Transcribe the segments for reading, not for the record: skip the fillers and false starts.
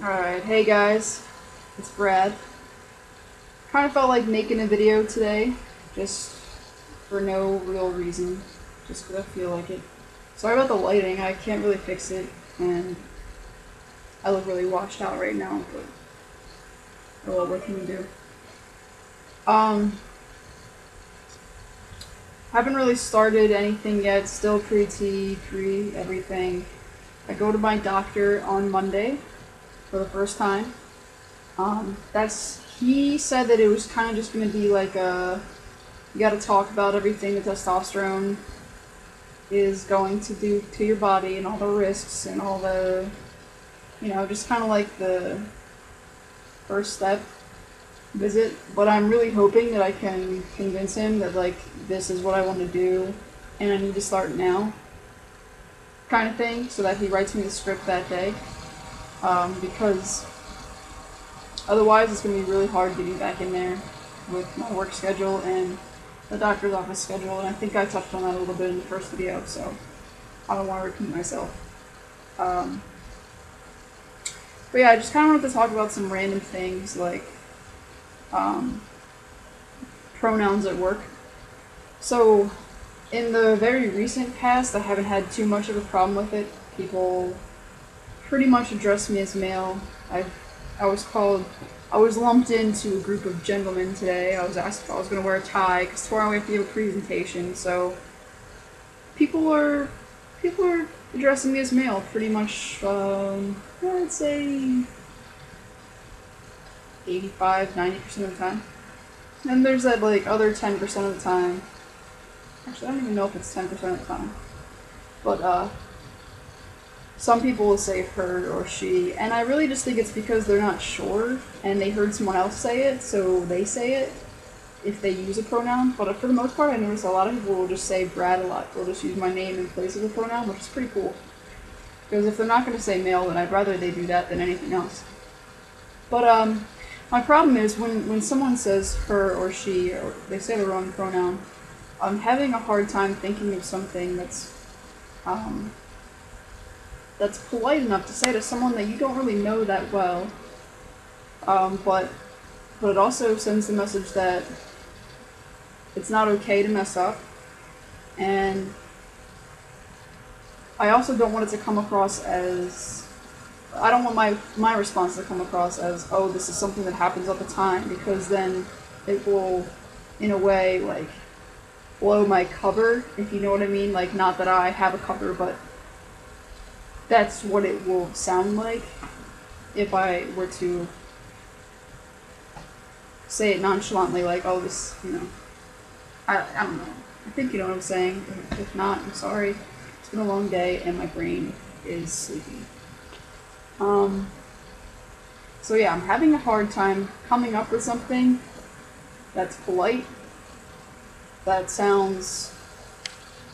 Alright, hey guys, it's Brad. Kind of felt like making a video today, just for no real reason, just because I feel like it. Sorry about the lighting, I can't really fix it, and I look really washed out right now, but oh well, what can you do? Haven't really started anything yet, still pre-T, everything. I go to my doctor on Monday for the first time. He said that it was kind of just going to be like you got to talk about everything the testosterone is going to do to your body and all the risks and all the, just kind of like the first step visit. But I'm really hoping that I can convince him that like this is what I want to do and I need to start now, kind of thing, so that he writes me the script that day. Because otherwise it's going to be really hard getting back in there with my work schedule and the doctor's office schedule, and I think I touched on that a little bit in the first video, so I don't want to repeat myself. But yeah, I just kind of wanted to talk about some random things like pronouns at work. So in the very recent past, I haven't had too much of a problem with it. People pretty much address me as male. I was lumped into a group of gentlemen today. I was asked if I was going to wear a tie because tomorrow we have to give a presentation. So people are addressing me as male pretty much. I'd say 85-90% of the time. And there's that like other 10% of the time. Actually, I don't even know if it's 10% of the time. But some people will say her or she, and I really just think it's because they're not sure and they heard someone else say it, so they say it if they use a pronoun. But for the most part, I notice a lot of people will just say Brad a lot. They'll just use my name in place of a pronoun, which is pretty cool. Because if they're not going to say male, then I'd rather they do that than anything else. But my problem is when someone says her or she, or they say the wrong pronoun, I'm having a hard time thinking of something that's polite enough to say to someone that you don't really know that well, but it also sends the message that it's not okay to mess up, and I also don't want it to come across as, I don't want my response to come across as, oh, this is something that happens all the time, because then it will, in a way, like, blow my cover, if you know what I mean. Like, not that I have a cover, but that's what it will sound like if I were to say it nonchalantly, like, oh, this, I don't know. I think you know what I'm saying. If not, I'm sorry. It's been a long day and my brain is sleepy. So yeah, I'm having a hard time coming up with something that's polite, that sounds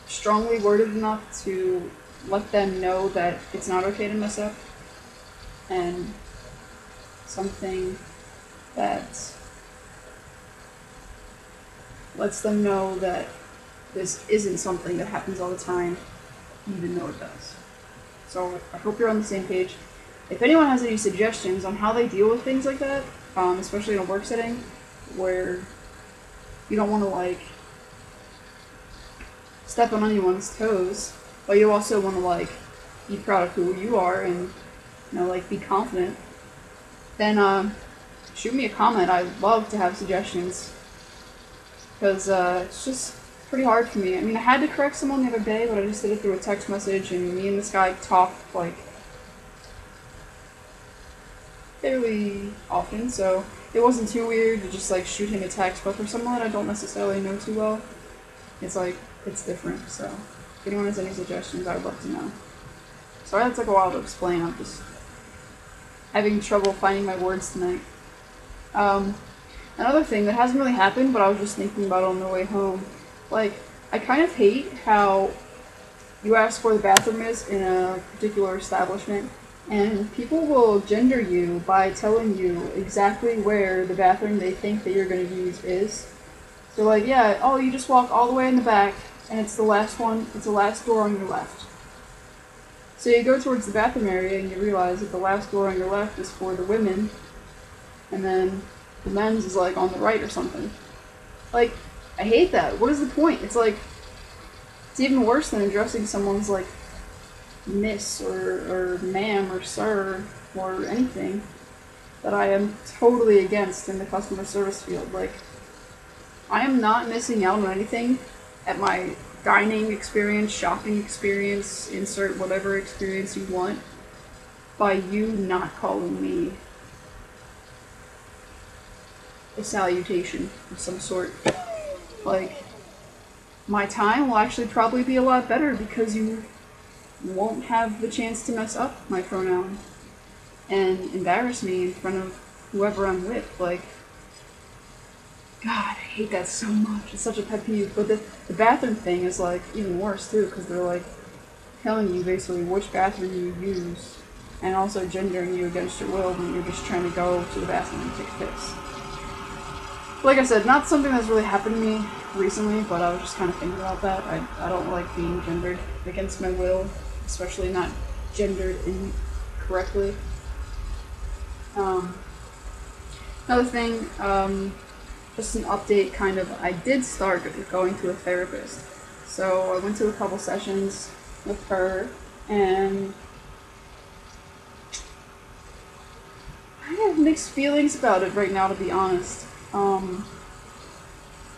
strongly worded enough to let them know that it's not okay to mess up, and something that lets them know that this isn't something that happens all the time, even though it does. So I hope you're on the same page. If anyone has any suggestions on how they deal with things like that, especially in a work setting where you don't want to like step on anyone's toes, but you also want to like be proud of who you are and like be confident, then shoot me a comment. I'd love to have suggestions, because it's just pretty hard for me. I mean, I had to correct someone the other day, but I just did it through a text message, and me and this guy talked like fairly often, so it wasn't too weird to just like shoot him a text. But for someone that I don't necessarily know too well, it's like, it's different. So if anyone has any suggestions, I would love to know. Sorry that took a while to explain. I'm just having trouble finding my words tonight. Another thing that hasn't really happened, but I was just thinking about it on the way home. Like, I kind of hate how you ask where the bathroom is in a particular establishment, and people will gender you by telling you exactly where the bathroom they think that you're going to use is. So like, yeah, oh, you just walk all the way in the back, and it's the last one, it's the last door on your left. So you go towards the bathroom area and you realize that the last door on your left is for the women, and then the men's is like on the right or something. Like, I hate that. What is the point? It's like, it's even worse than addressing someone's like miss or ma'am or sir or anything that I am totally against in the customer service field. Like, I am not missing out on anything at my dining experience, shopping experience, insert whatever experience you want, by you not calling me a salutation of some sort. Like, my time will actually probably be a lot better because you won't have the chance to mess up my pronoun and embarrass me in front of whoever I'm with. Like, God, I hate that so much. It's such a pet peeve. But the bathroom thing is, like, even worse, too, because they're, like, telling you basically which bathroom you use, and also gendering you against your will when you're just trying to go to the bathroom and take a piss. Like I said, not something that's really happened to me recently, but I was just kind of thinking about that. I don't like being gendered against my will, especially not gendered incorrectly. Another thing, just an update, kind of, I did start going to a therapist. So I went to a couple sessions with her, and I have mixed feelings about it right now, to be honest.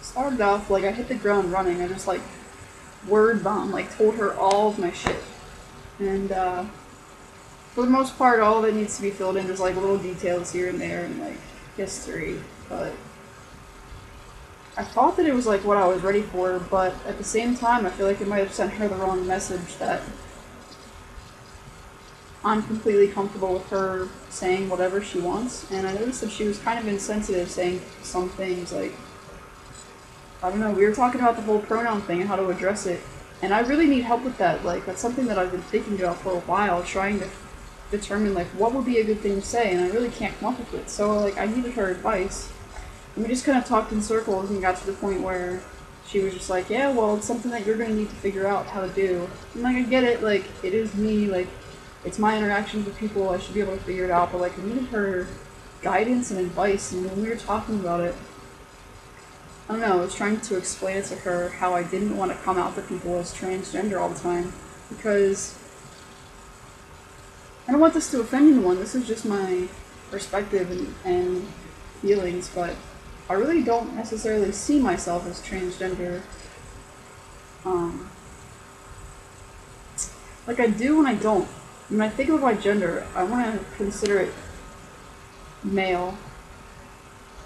Started off, like, I hit the ground running. I just, like, word bomb, like, told her all of my shit. And, for the most part, all of it needs to be filled in. There's, like, little details here and there, and, like, history, but I thought that it was, like, what I was ready for, but at the same time, I feel like it might have sent her the wrong message that I'm completely comfortable with her saying whatever she wants, and I noticed that she was kind of insensitive saying some things, like, I don't know, we were talking about the whole pronoun thing and how to address it, and I really need help with that. Like, that's something that I've been thinking about for a while, trying to determine, like, what would be a good thing to say, and I really can't come up with it, so, like, I needed her advice. And we just kind of talked in circles and got to the point where she was just like, yeah, well, it's something that you're going to need to figure out how to do. And, like, I get it, like, it is me, like, it's my interactions with people, I should be able to figure it out, but, like, I needed her guidance and advice, and when we were talking about it, I don't know, I was trying to explain it to her how I didn't want to come out to people as transgender all the time, because I don't want this to offend anyone, this is just my perspective and feelings, but I really don't necessarily see myself as transgender. Like, I do and I don't. When I think of my gender, I want to consider it male,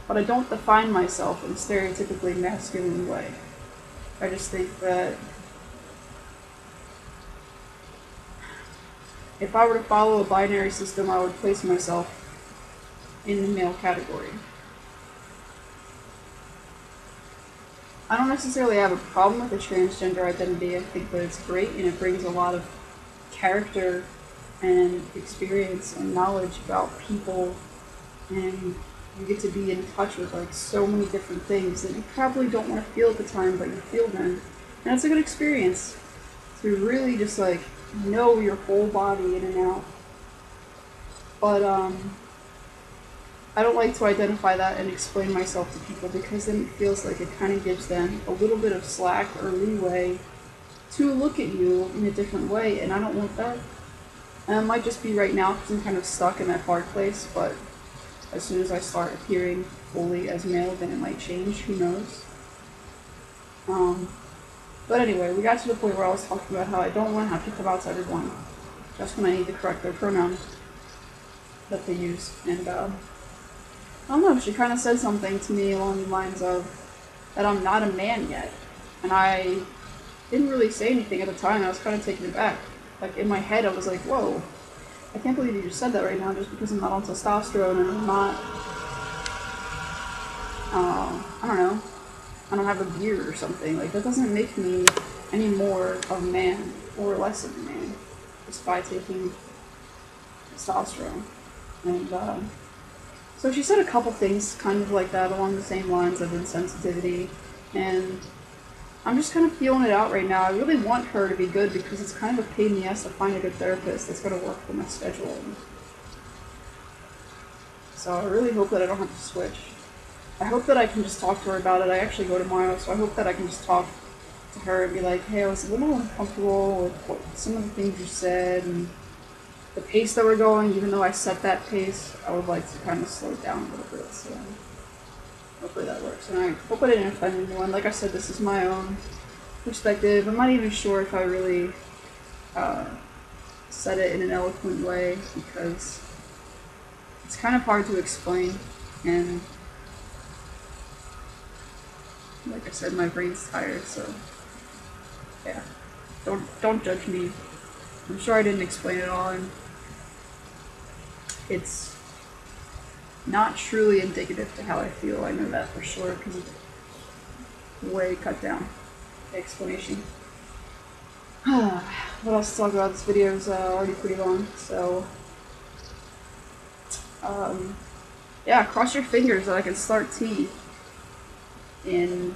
but I don't define myself in a stereotypically masculine way. I just think that if I were to follow a binary system, I would place myself in the male category. I don't necessarily have a problem with a transgender identity. I think that it's great and it brings a lot of character and experience and knowledge about people, and you get to be in touch with, like, so many different things that you probably don't want to feel at the time, but you feel them. And it's a good experience to really just, like, know your whole body in and out. But, I don't like to identify that and explain myself to people, because then it feels like it kind of gives them a little bit of slack or leeway to look at you in a different way, and I don't want that. And it might just be right now because I'm kind of stuck in that hard place, but as soon as I start appearing fully as male, then it might change, who knows. But anyway, we got to the point where I was talking about how I don't want to have to come out to everyone just when I need to correct their pronoun that they use, and I don't know, she kind of said something to me along the lines of that I'm not a man yet, and I didn't really say anything at the time. I was kind of taken aback. Like, in my head, I was like, whoa, I can't believe you just said that right now just because I'm not on testosterone and I'm not, I don't know, I don't have a beard or something. Like, that doesn't make me any more of a man or less of a man just by taking testosterone. And, so she said a couple things kind of like that along the same lines of insensitivity, and I'm just kind of feeling it out right now. I really want her to be good because it's kind of a pain in the ass to find a good therapist that's going to work for my schedule. So I really hope that I don't have to switch. I hope that I can just talk to her about it. I actually go tomorrow, so I hope that I can just talk to her and be like, hey, I was a little uncomfortable with some of the things you said and the pace that we're going. Even though I set that pace, I would like to kind of slow it down a little bit. So hopefully that works. And I hope I didn't offend anyone. Like I said, this is my own perspective. I'm not even sure if I really said it in an eloquent way because it's kind of hard to explain. And like I said, my brain's tired, so yeah. Don't judge me. I'm sure I didn't explain it all, and it's not truly indicative to how I feel. I know that for sure because it's way cut down the explanation. What else to talk about? This video is already pretty long, so yeah, cross your fingers that I can start tea in,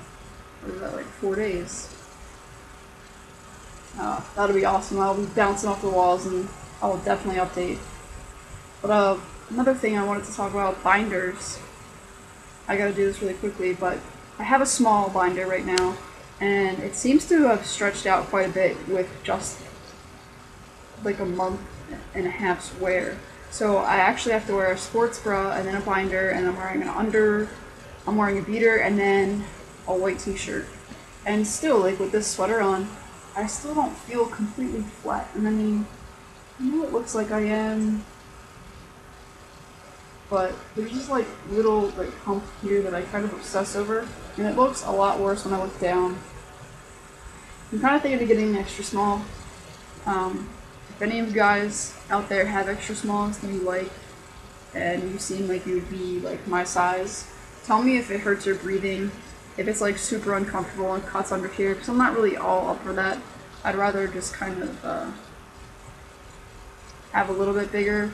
what is that, like 4 days. That'll be awesome. I'll be bouncing off the walls and I will definitely update. But another thing I wanted to talk about, binders. I gotta do this really quickly, but I have a small binder right now and it seems to have stretched out quite a bit with just like a month and a half's wear. So I actually have to wear a sports bra and then a binder, and I'm wearing a beater and then a white t-shirt. And still, like with this sweater on, I still don't feel completely flat. And I mean, I know it looks like I am, but there's just like little like hump here that I kind of obsess over, and it looks a lot worse when I look down. I'm kind of thinking of getting an extra small. If any of you guys out there have extra smalls that you like, and you seem like you would be like my size, tell me if it hurts your breathing, if it's like super uncomfortable and cuts under here, because I'm not really all up for that. I'd rather just kind of have a little bit bigger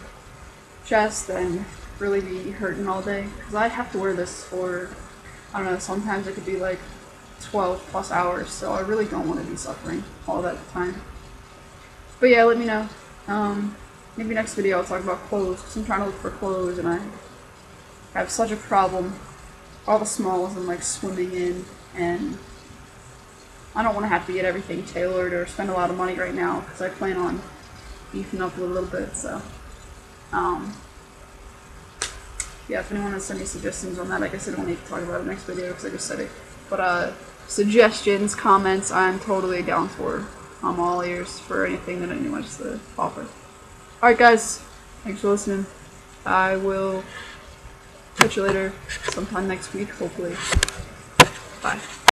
chest than really be hurting all day, because I have to wear this for, I don't know, sometimes it could be like 12 plus hours, so I really don't want to be suffering all that time. But yeah, let me know. Maybe next video I'll talk about clothes, because I'm trying to look for clothes and I have such a problem. All the smalls I'm like swimming in, and I don't want to have to get everything tailored or spend a lot of money right now, because I plan on beefing up a little bit, so yeah, if anyone has sent me suggestions on that, I guess I don't need to talk about it next video because I just said it. But suggestions, comments, I'm totally down for. I'm all ears for anything that anyone wants to offer. Alright guys, thanks for listening. I will catch you later sometime next week, hopefully. Bye.